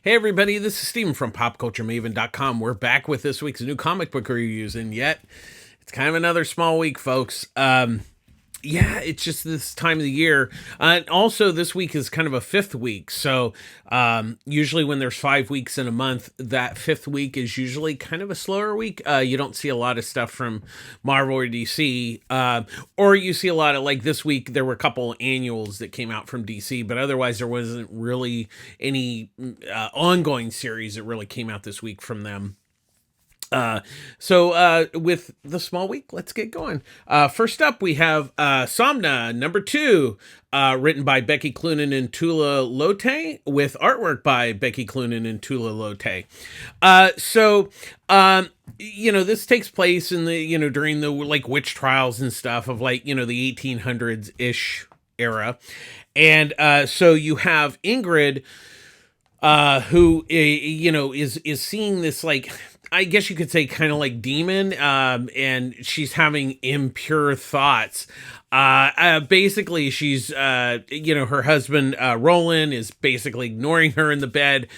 Hey everybody, this is Steven from PopCultureMaven.com. We're back with this week's new comic book reviews, and yet it's kind of another small week, folks. Yeah, it's just this time of the year. Also, this week is kind of a fifth week. So, usually when there's 5 weeks in a month, that fifth week is usually kind of a slower week. You don't see a lot of stuff from Marvel or DC. Or you see a lot of, like this week, there were a couple annuals that came out from DC, but otherwise there wasn't really any ongoing series that really came out this week from them. So with the small week, let's get going. First up, we have Somna, number 2, written by Becky Cloonan and Tula Lote, with artwork by Becky Cloonan and Tula Lote. This takes place in the, during the, like, witch trials and stuff of, like, the 1800s-ish era. And so you have Ingrid, who, is seeing this, like, I guess you could say kind of like demon, and she's having impure thoughts. Basically, she's, her husband, Roland, is basically ignoring her in the bed.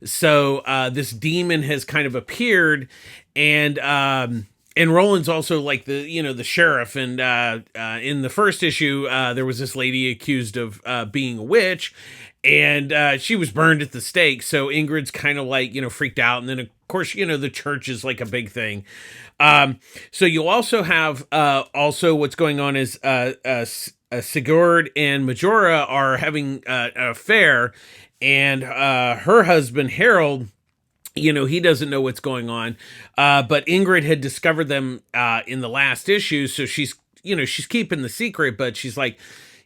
So this demon has kind of appeared, and Roland's also like the sheriff. And in the first issue, there was this lady accused of being a witch, and she was burned at the stake. So Ingrid's kind of like, freaked out. And then, of course, the church is like a big thing. So you also have also what's going on is Sigurd and Majora are having an affair, and her husband, Harold, he doesn't know what's going on. But Ingrid had discovered them in the last issue. So she's keeping the secret, but she's like,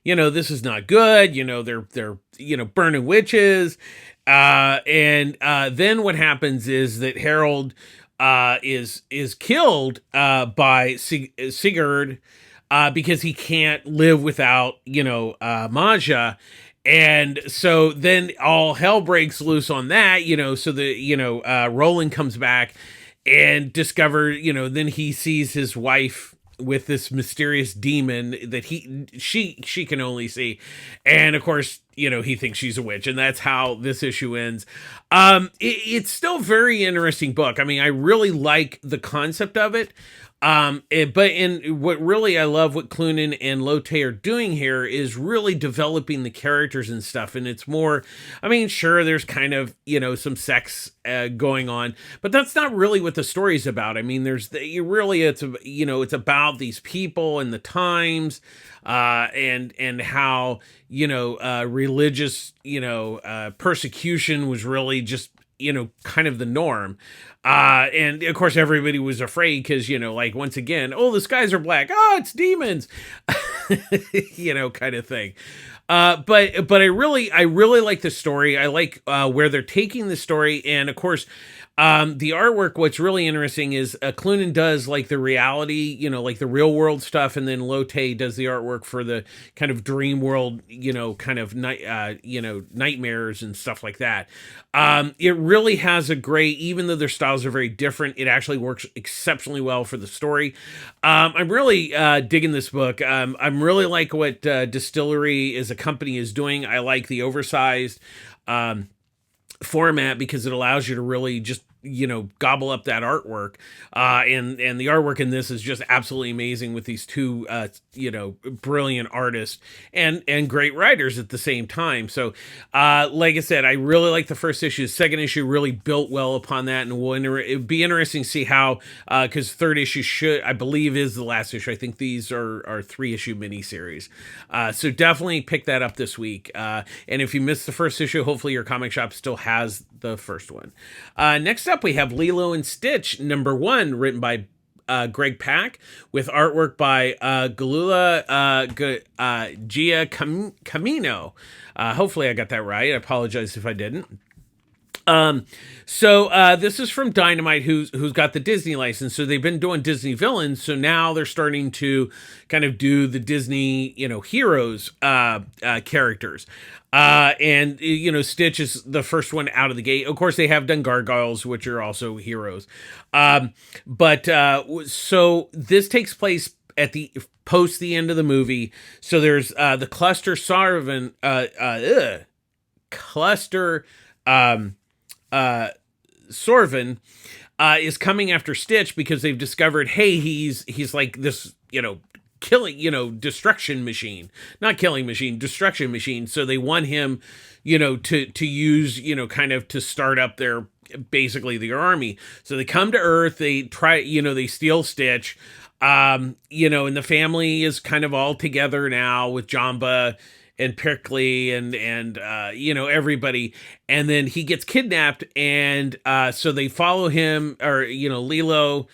this is not good. They're burning witches. And then what happens is that Harold is killed by Sigurd because he can't live without Maja. And so then all hell breaks loose on that. So the Roland comes back and then he sees his wife with this mysterious demon that she can only see, and of course he thinks she's a witch, and that's how this issue ends. It's still a very interesting book. I mean, I really like the concept of it. But what really I love what Cloonan and Lotte are doing here is really developing the characters and stuff. And it's more, I mean, sure, there's kind of, some sex going on, but that's not really what the story's about. I mean, it's about these people and the times, and how, religious, persecution was really just, kind of the norm. And of course everybody was afraid because, like, once again, oh, the skies are black. Oh, it's demons, kind of thing. But I really like the story. I like, where they're taking the story. And of course, the artwork, what's really interesting is Cloonan does like the reality, like the real world stuff, and then Lotte does the artwork for the kind of dream world, kind of nightmares and stuff like that. It really has a great, even though their styles are very different, it actually works exceptionally well for the story. I'm really digging this book. I'm really like what Distillery as a company is doing. I like the oversized format because it allows you to really just gobble up that artwork, and the artwork in this is just absolutely amazing with these two brilliant artists and great writers at the same time. So like I said, I really like the first issue. The second issue really built well upon that, and it'd be interesting to see how, because third issue I believe is the last issue. I think these are 3-issue miniseries, so definitely pick that up this week. And if you missed the first issue, hopefully your comic shop still has the first one. Next up, we have Lilo and Stitch, number 1, written by Greg Pak, with artwork by Galula Camino. Hopefully I got that right. I apologize if I didn't. So this is from Dynamite, who's got the Disney license. So they've been doing Disney villains. So now they're starting to kind of do the Disney, heroes, characters. And Stitch is the first one out of the gate. Of course, they have done Gargoyles, which are also heroes. So this takes place at the post the end of the movie. So there's the cluster Sorvin is coming after Stitch because they've discovered, hey, he's like this, killing, destruction machine, not killing machine, destruction machine. So they want him, to use, kind of to start up their basically their army. So they come to Earth, they try, they steal Stitch. And the family is kind of all together now with Jamba and Prickly and everybody, and then he gets kidnapped, and so they follow him, or Lilo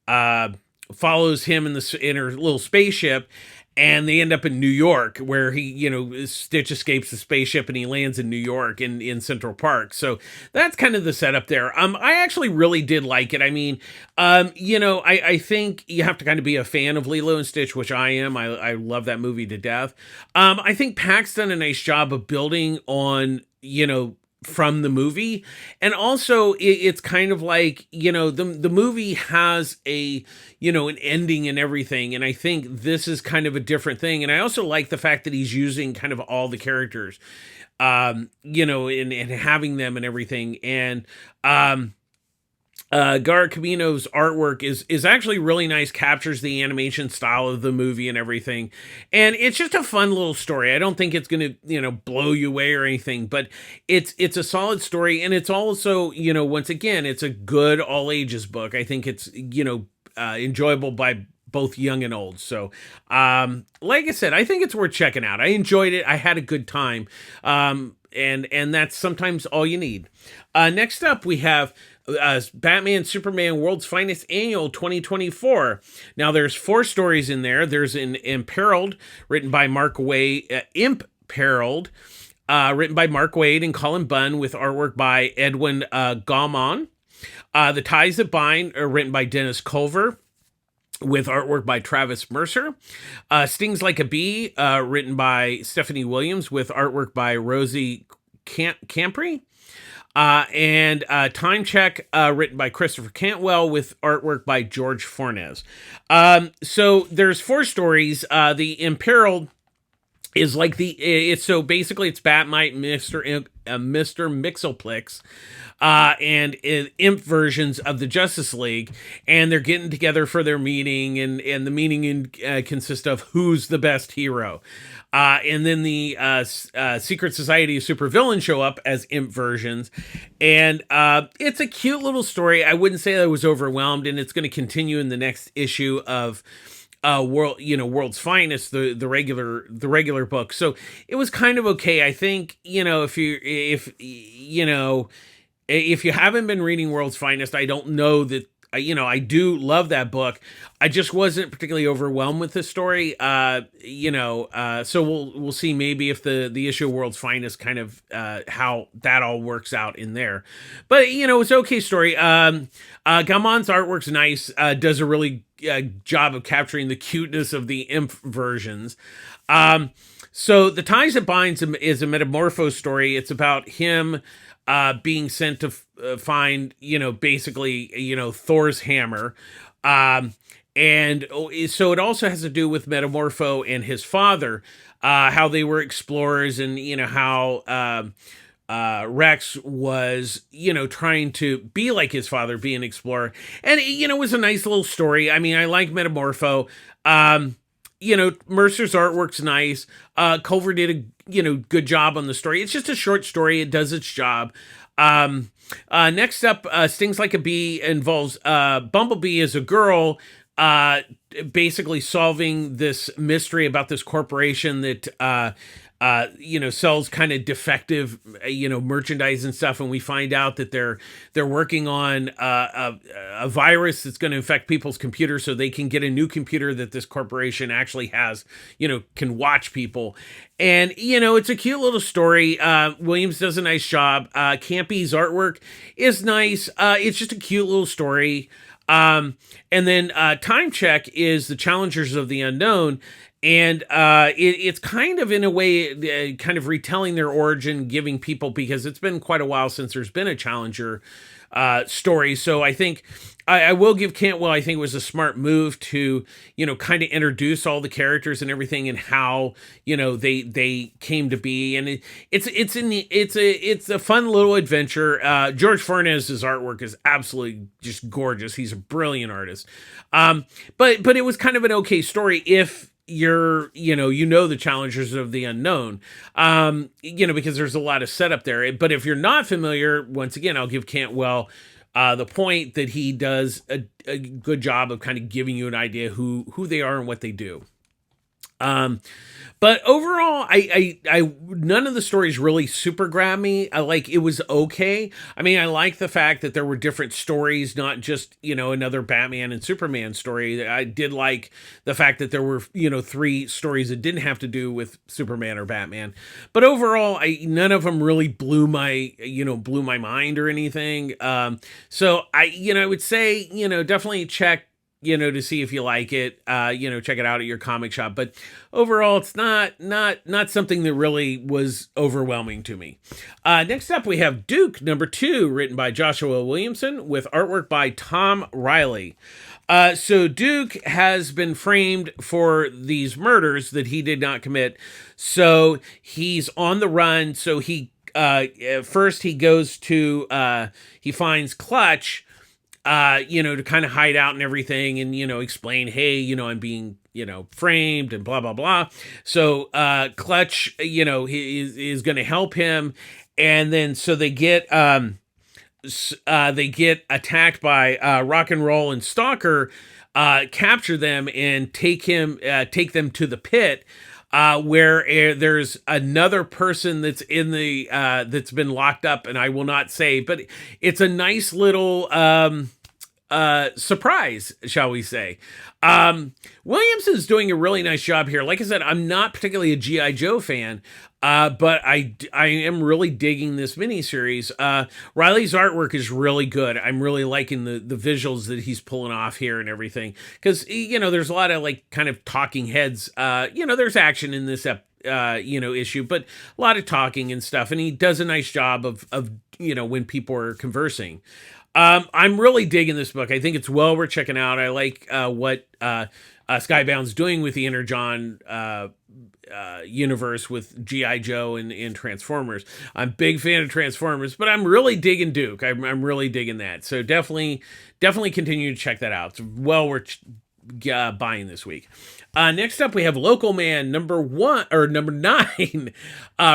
uh follows him in her little spaceship, and they end up in New York, where Stitch escapes the spaceship and he lands in New York in Central Park. So that's kind of the setup there. I actually really did like it. I mean, I think you have to kind of be a fan of Lilo and Stitch, which I am. I love that movie to death. I think Pack's done a nice job of building on, from the movie, and also it's kind of like, the movie has an ending and everything, and I think this is kind of a different thing. And I also like the fact that he's using kind of all the characters, and having them and everything. And Gar Camino's artwork is actually really nice, captures the animation style of the movie and everything. And it's just a fun little story. I don't think it's going to, blow you away or anything, but it's a solid story. And it's also, once again, it's a good all ages book. I think it's, enjoyable by both young and old. So, like I said, I think it's worth checking out. I enjoyed it. I had a good time. And that's sometimes all you need. Next up, we have Batman Superman World's Finest Annual 2024. Now, there's 4 stories in there. There's an Imperiled, written by Mark Waid, Imperiled, written by Mark Waid and Colin Bunn, with artwork by Edwin Gaumont. The Ties That Bind are written by Dennis Culver, with artwork by Travis Mercer. Stings Like a Bee, written by Stephanie Williams, with artwork by Rosie Campry. And Time Check, written by Christopher Cantwell, with artwork by George Fornes. So there's 4 stories. The Imperiled is like so basically it's Batmite, Mr. Mixelplix, and imp versions of the Justice League, and they're getting together for their meeting, and the meeting consists of who's the best hero. And then the Secret Society of Supervillains show up as imp versions, and it's a cute little story. I wouldn't say I was overwhelmed, and it's going to continue in the next issue of World's Finest, the regular book. So it was kind of okay. I think, if you haven't been reading World's Finest, I don't know that, I do love that book. I just wasn't particularly overwhelmed with this story. So we'll see maybe if the issue of World's Finest kind of how that all works out in there. But it's an okay story. Gamon's artwork's nice. Does a really job of capturing the cuteness of the imp versions. So The Ties That Binds is a Metamorpho story. It's about him being sent to find, basically, Thor's hammer. And so it also has to do with Metamorpho and his father, how they were explorers, and, how Rex was, trying to be like his father, be an explorer. And, it was a nice little story. I mean, I like Metamorpho. Mercer's artwork's nice. Culver did a, good job on the story. It's just a short story. It does its job. Next up, Stings Like a Bee involves Bumblebee as a girl, basically solving this mystery about this corporation that sells kind of defective, merchandise and stuff. And we find out that they're working on a virus that's going to infect people's computers, so they can get a new computer that this corporation actually has, can watch people. And, it's a cute little story. Williams does a nice job. Campy's artwork is nice. It's just a cute little story. And then Time Check is the Challengers of the Unknown. And it's kind of, in a way, kind of retelling their origin, giving people, because it's been quite a while since there's been a Challenger story. So I think I will give Cantwell, I think it was a smart move to, kind of introduce all the characters and everything and how, they came to be. And it's a fun little adventure. George Farnes's artwork is absolutely just gorgeous. He's a brilliant artist. But it was kind of an okay story if you're the challengers of the unknown, because there's a lot of setup there. But if you're not familiar, once again, I'll give Cantwell the point that he does a good job of kind of giving you an idea who they are and what they do. But overall, I none of the stories really super grabbed me. It was okay. I mean, I like the fact that there were different stories, not just, another Batman and Superman story. I did like the fact that there were, 3 stories that didn't have to do with Superman or Batman. But overall, none of them really blew my mind or anything. So I would say, definitely check to see if you like it, check it out at your comic shop. But overall, it's not something that really was overwhelming to me. Next up, we have Duke #2, written by Joshua Williamson with artwork by Tom Riley. So Duke has been framed for these murders that he did not commit. So he's on the run. So he first he goes to he finds Clutch, to kind of hide out and everything and, explain, hey, I'm being, framed and blah, blah, blah. So, Clutch, he is going to help him. And then, so they get attacked by, Rock and Roll and Stalker, capture them and take them to the pit. Where there's another person that's in the that's been locked up, and I will not say, but it's a nice little surprise, shall we say. Williamson's doing a really nice job here. Like I said, I'm not particularly a G.I. Joe fan, but I am really digging this miniseries. Riley's artwork is really good. I'm really liking the visuals that he's pulling off here and everything. Because, there's a lot of kind of talking heads. There's action in this issue, but a lot of talking and stuff. And he does a nice job of when people are conversing. I'm really digging this book. I think it's well worth checking out. I like what Skybound's doing with the Energon universe with G.I. Joe and Transformers. I'm a big fan of Transformers, but I'm really digging Duke. I'm really digging that. So definitely continue to check that out. It's well worth buying this week. Next up, we have Local Man number 9,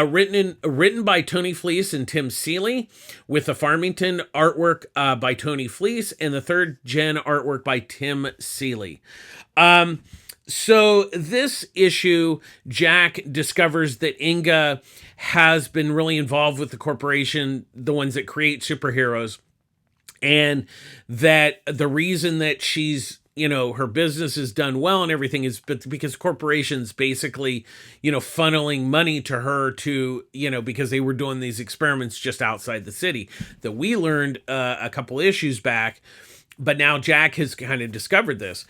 written by Tony Fleece and Tim Seeley, with the Farmington artwork by Tony Fleece and the third gen artwork by Tim Seeley. So this issue, Jack discovers that Inga has been really involved with the corporation, the ones that create superheroes, and that the reason that she's her business is done well and everything is because corporations basically, funneling money to her to, because they were doing these experiments just outside the city that we learned a couple issues back. But now Jack has kind of discovered this.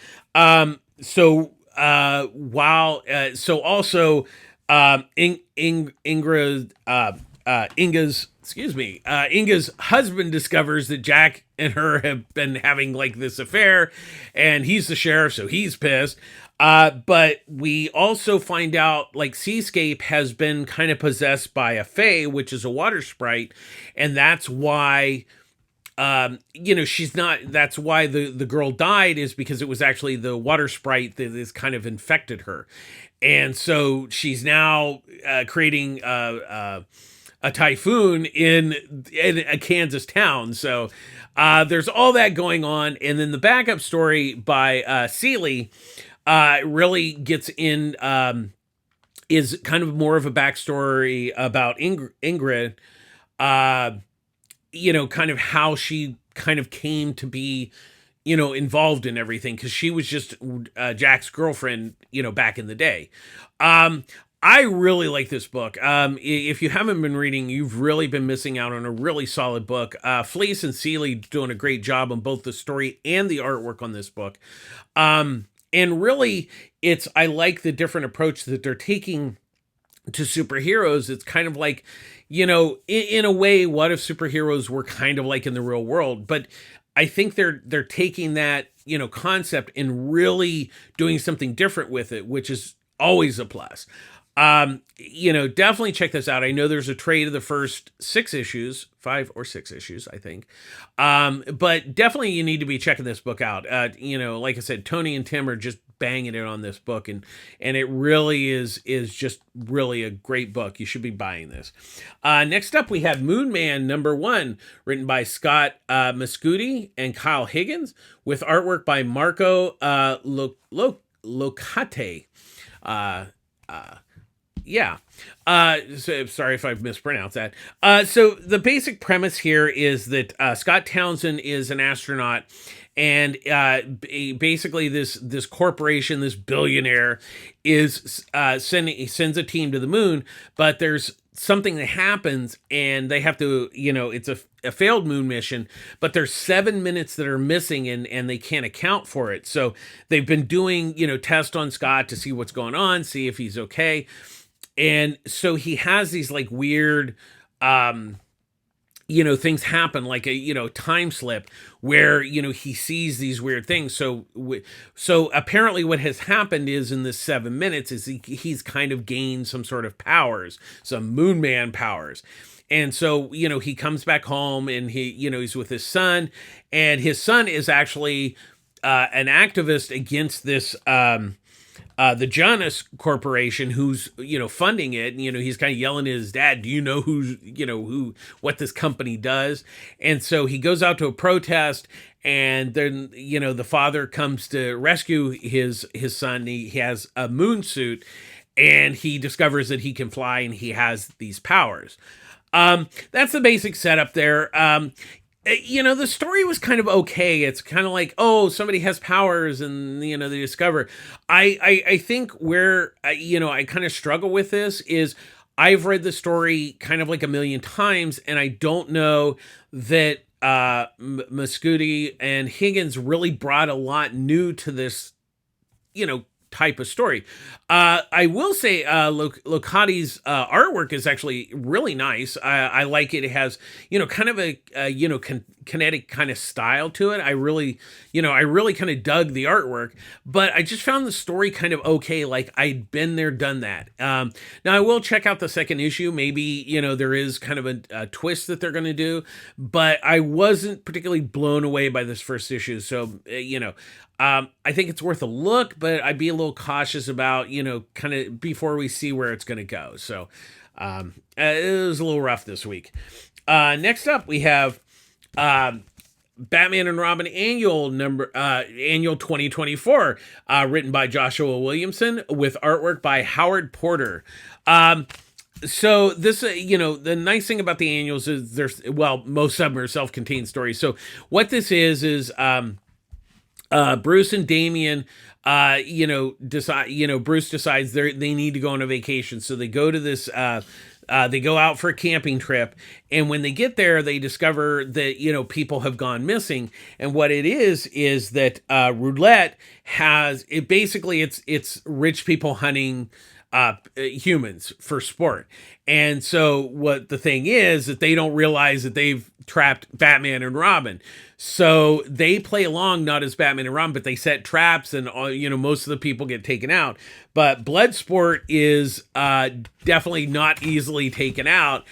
Inga's husband discovers that Jack and her have been having this affair, and he's the sheriff, so he's pissed. But we also find out Seascape has been kind of possessed by a fae, which is a water sprite, and that's why she's not, that's why the girl died, is because it was actually the water sprite that has kind of infected her. And so she's now creating a typhoon in a Kansas town. So there's all that going on. And then the backup story by Seeley really gets in, is kind of more of a backstory about Ingrid, kind of how she kind of came to be, involved in everything, because she was just Jack's girlfriend, back in the day. I really like this book. If you haven't been reading, you've really been missing out on a really solid book. Fleece and Seeley doing a great job on both the story and the artwork on this book. And really, I like the different approach that they're taking to superheroes. It's kind of like, in a way, what if superheroes were kind of like in the real world? But I think they're taking that, concept and really doing something different with it, which is always a plus. Definitely check this out. I know there's a trade of the first 6 issues, 5 or 6 issues, I think. But definitely you need to be checking this book out. Like I said, Tony and Tim are just banging it on this book, and it really is just really a great book. You should be buying this. Next up, we have Moon Man #1, written by Scott Mascuti and Kyle Higgins, with artwork by Marco Locate. Yeah. So sorry if I've mispronounced that. So the basic premise here is that Scott Townsend is an astronaut, and basically this corporation, this billionaire, is sends a team to the moon, but there's something that happens, and they have to, it's a failed moon mission, but there's 7 minutes that are missing, and they can't account for it. So they've been doing, tests on Scott to see what's going on, see if he's okay. And so he has these like weird, things happen, like a, time slip where, he sees these weird things. So apparently what has happened is in this 7 minutes is he's kind of gained some sort of powers, some Moon Man powers. And so, he comes back home, and he's with his son, and his son is actually an activist against this, the Janus Corporation, who's, funding it. And, he's kind of yelling at his dad, do you know what this company does? And so he goes out to a protest, and then, the father comes to rescue his son. He has a moon suit, and he discovers that he can fly, and he has these powers. That's the basic setup there. The story was kind of okay. It's kind of like, oh, somebody has powers, and, they discover. I think where, I kind of struggle with this is I've read the story kind of like a million times, and I don't know that Mascuti and Higgins really brought a lot new to this, type of story. I will say Locati's artwork is actually really nice. I like it. It has, kind of a kinetic kind of style to it. I really kind of dug the artwork, but I just found the story kind of okay. Like I'd been there, done that. Now I will check out the second issue. Maybe, there is kind of a twist that they're going to do, but I wasn't particularly blown away by this first issue. So, I think it's worth a look, but I'd be a little cautious about, kind of before we see where it's going to go. So it was a little rough this week. Next up, we have Batman and Robin Annual 2024, written by Joshua Williamson, with artwork by Howard Porter. So this, the nice thing about the annuals is most of them are self-contained stories. So what this is Bruce and Damian, Bruce decides they need to go on a vacation. So they go to this, they go out for a camping trip. And when they get there, they discover that, people have gone missing. And what it is that, roulette has it. Basically it's rich people hunting, humans for sport. And so what the thing is that they don't realize that they've trapped Batman and Robin. So they play along, not as Batman and Robin, but they set traps, and most of the people get taken out. But Bloodsport is definitely not easily taken out.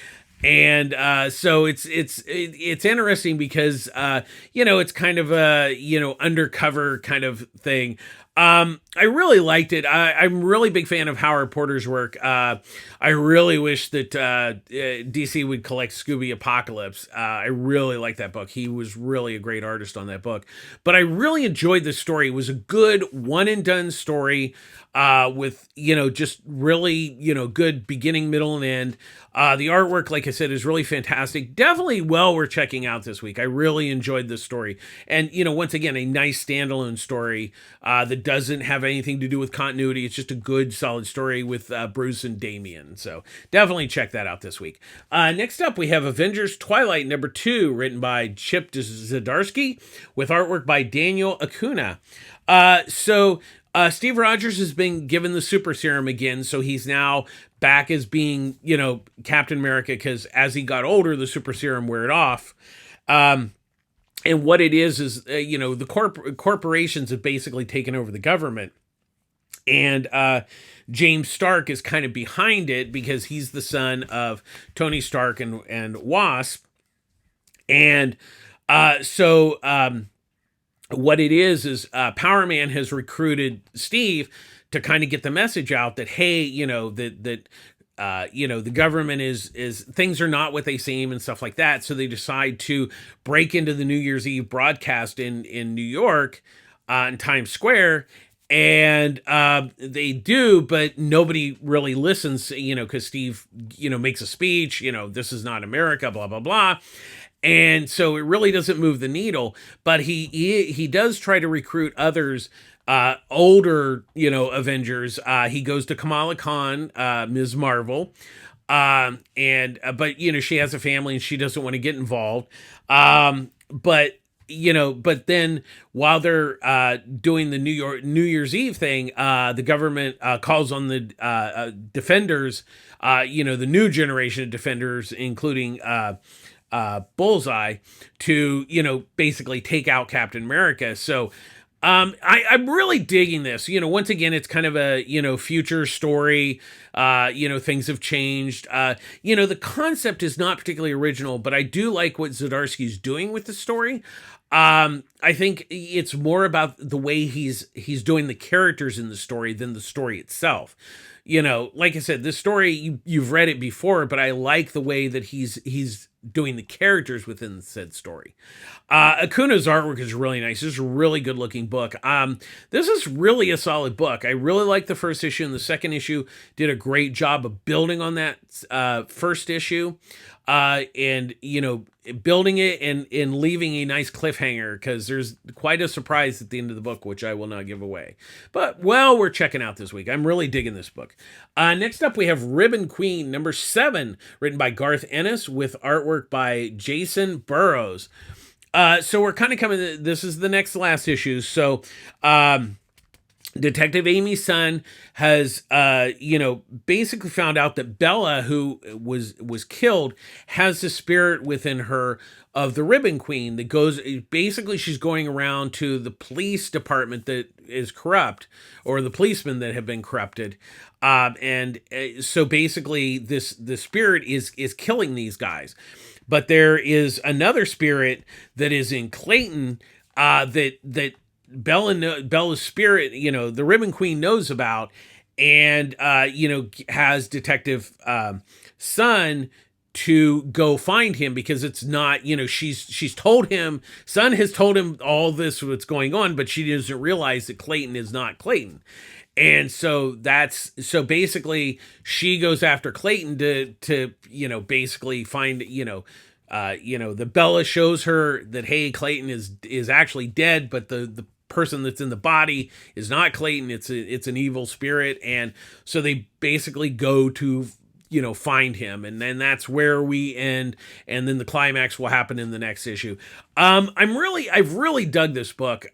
And so it's interesting because it's kind of a undercover kind of thing. I really liked it. I'm really big fan of Howard Porter's work. I really wish that DC would collect Scooby Apocalypse. I really like that book. He was really a great artist on that book. But I really enjoyed the story. It was a good one and done story with just really good beginning, middle, and end. The artwork, like I said, is really fantastic. Definitely well worth checking out this week. I really enjoyed this story. And, once again, a nice standalone story that doesn't have anything to do with continuity. It's just a good, solid story with Bruce and Damian. So definitely check that out this week. Next up, we have Avengers Twilight #2, written by Chip Zdarsky, with artwork by Daniel Acuna. Steve Rogers has been given the super serum again, so he's now back as being, Captain America, because as he got older, the super serum wore it off. And what it is, the corporations have basically taken over the government. And James Stark is kind of behind it because he's the son of Tony Stark and Wasp. And what it is Power Man has recruited Steve to kind of get the message out that, hey, the government is things are not what they seem and stuff like that. So they decide to break into the New Year's Eve broadcast in New York, in Times Square. And they do, but nobody really listens, because Steve, makes a speech, this is not America, blah, blah, blah. And so it really doesn't move the needle, but he does try to recruit others, older, Avengers. He goes to Kamala Khan, Ms. Marvel. But she has a family and she doesn't want to get involved. But then while they're doing the New Year's Eve thing, the government calls on the Defenders, the new generation of Defenders, including Bullseye, to basically take out Captain America. So I'm really digging this. Once again, it's kind of a future story. Things have changed. The concept is not particularly original, but I do like what Zdarsky's doing with the story. I think it's more about the way he's doing the characters in the story than the story itself. Like I said, this story, you've read it before, but I like the way that he's doing the characters within said story. Acuna's artwork is really nice. This is a really good looking book. This is really a solid book. I really like the first issue, and the second issue did a great job of building on that first issue. Building it and leaving a nice cliffhanger, because there's quite a surprise at the end of the book, which I will not give away. But, we're checking out this week. I'm really digging this book. Next up, we have Ribbon Queen, number 7, written by Garth Ennis with artwork by Jason Burrows. So we're kind of this is the next last issue. So, Detective Amy's son has, basically found out that Bella, who was killed, has the spirit within her of the Ribbon Queen that goes, basically she's going around to the police department that is corrupt, or the policemen that have been corrupted. So basically the spirit is killing these guys. But there is another spirit that is in Clayton, that Bella's spirit, the Ribbon Queen knows about, and has Detective Son to go find him, because it's not, she's told him, Son has told him all this what's going on, but she doesn't realize that Clayton is not Clayton. And so basically she goes after Clayton to basically find, the Bella shows her that, hey, Clayton is actually dead, but the person that's in the body is not Clayton. It's an evil spirit. And so they basically go to, find him. And then that's where we end. And then the climax will happen in the next issue. I've really dug this book.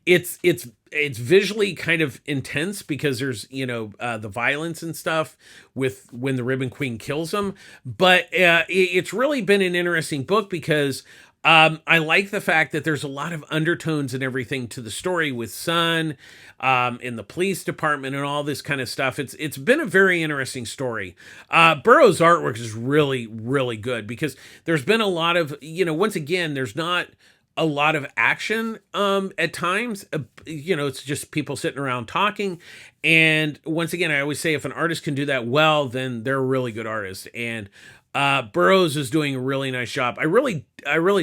It's visually kind of intense, because there's, the violence and stuff with when the Ribbon Queen kills him. But it's really been an interesting book, because I like the fact that there's a lot of undertones and everything to the story with Son, in the police department and all this kind of stuff. It's been a very interesting story. Burroughs' artwork is really, really good, because there's been a lot of, once again, there's not a lot of action at times. It's just people sitting around talking. And once again, I always say, if an artist can do that well, then they're a really good artist. And Burroughs is doing a really nice job. I really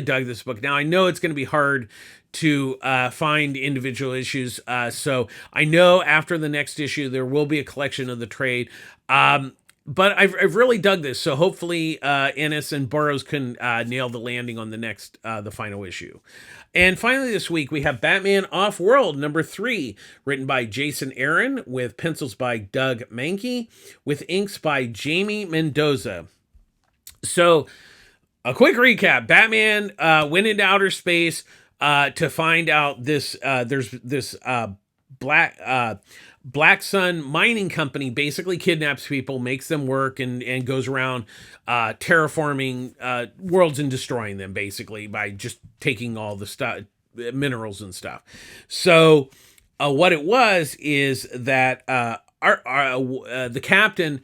dug this book. Now, I know it's going to be hard to find individual issues. So I know after the next issue, there will be a collection of the trade. But I've really dug this. So hopefully Ennis and Burroughs can nail the landing on the final issue. And finally this week, we have Batman Off-World, number 3, written by Jason Aaron, with pencils by Doug Mankey, with inks by Jamie Mendoza. So, a quick recap. Batman went into outer space to find out this there's this Black Sun Mining Company basically kidnaps people, makes them work, and goes around terraforming worlds and destroying them basically by just taking all the stuff, minerals and stuff. So what it was is that the captain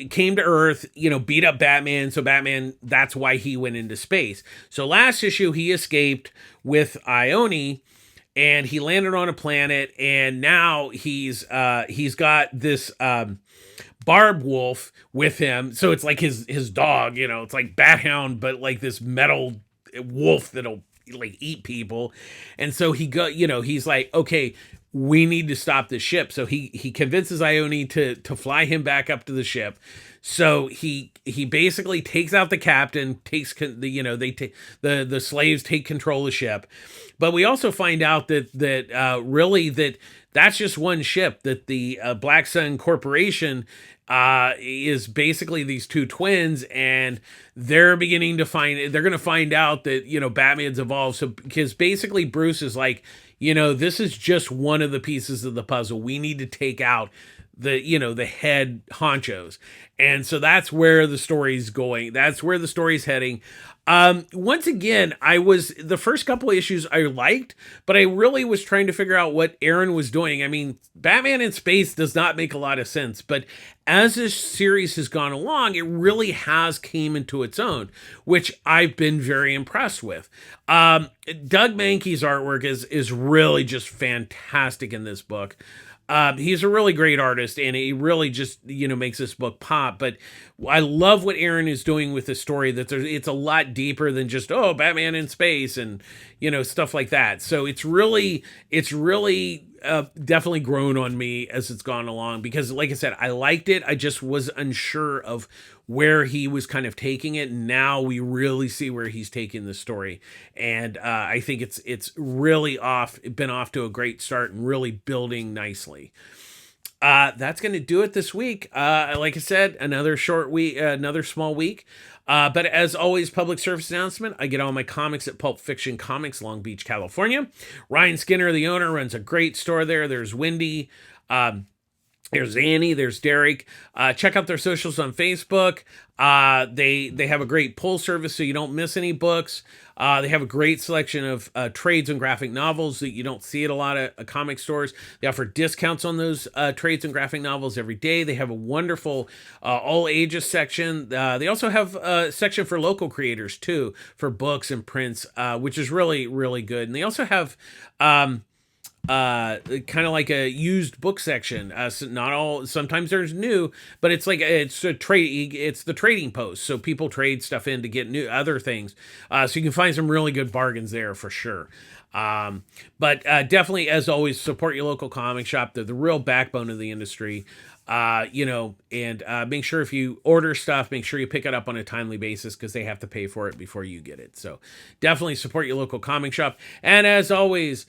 came to Earth, beat up Batman. So Batman, that's why he went into space. So last issue, he escaped with Ione, and he landed on a planet, and now he's got this Barb Wolf with him. So it's like his dog, it's like Bat Hound, but like this metal wolf that'll like eat people. And so he's like, okay, we need to stop this ship. So he convinces Ione to fly him back up to the ship. So he basically takes out the captain, the slaves take control of the ship. But we also find out that really that's just one ship, that the Black Sun Corporation is basically these two twins, and they're going to find out that, Batman's evolved. So, because basically Bruce is like, this is just one of the pieces of the puzzle. We need to take out the head honchos. And so that's where the story's going. That's where the story's heading. Once again, the first couple of issues I liked, but I really was trying to figure out what Aaron was doing. I mean, Batman in space does not make a lot of sense, but as this series has gone along, it really has came into its own, which I've been very impressed with. Doug Mankey's artwork is really just fantastic in this book. He's a really great artist, and he really just, makes this book pop. But I love what Aaron is doing with the story, that it's a lot deeper than just, Batman in space and, stuff like that. So it's really definitely grown on me as it's gone along, because like I said, I liked it. I just was unsure of where he was kind of taking it. Now we really see where he's taking the story. And I think it's really been off to a great start and really building nicely. That's going to do it this week. Like I said, another short week, another small week. But as always, public service announcement, I get all my comics at Pulp Fiction Comics, Long Beach, California. Ryan Skinner, the owner, runs a great store there. There's Wendy, there's Annie, there's Derek. Check out their socials on Facebook. They have a great pull service so you don't miss any books. They have a great selection of trades and graphic novels that you don't see at a lot of comic stores. They offer discounts on those trades and graphic novels every day. They have a wonderful all ages section. They also have a section for local creators too, for books and prints, which is really, really good. And they also have kind of like a used book section. So not all, sometimes there's new, but it's the trading post. So people trade stuff in to get new other things. So you can find some really good bargains there for sure. But definitely, as always, support your local comic shop. They're the real backbone of the industry. And make sure if you order stuff, make sure you pick it up on a timely basis, because they have to pay for it before you get it. So definitely support your local comic shop. And as always,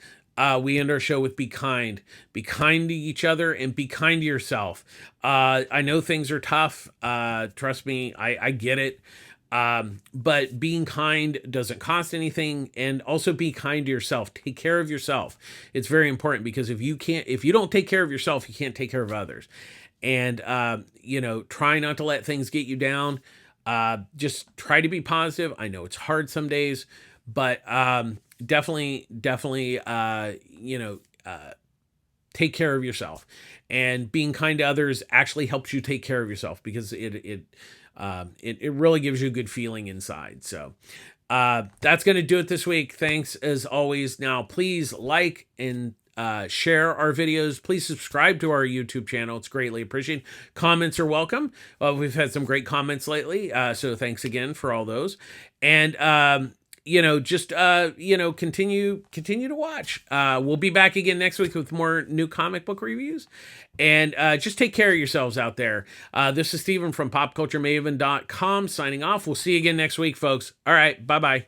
we end our show with be kind. Be kind to each other and be kind to yourself. I know things are tough. Trust me, I get it. But being kind doesn't cost anything. And also be kind to yourself. Take care of yourself. It's very important, because if you don't take care of yourself, you can't take care of others. And, try not to let things get you down. Just try to be positive. I know it's hard some days, but, definitely, take care of yourself, and being kind to others actually helps you take care of yourself, because it really gives you a good feeling inside. So, that's going to do it this week. Thanks as always. Now, please like and share our videos. Please subscribe to our YouTube channel. It's greatly appreciated. Comments are welcome. We've had some great comments lately. So thanks again for all those. And, continue to watch. We'll be back again next week with more new comic book reviews. And just take care of yourselves out there. This is Steven from PopCultureMaven.com signing off. We'll see you again next week, folks. All right. Bye-bye.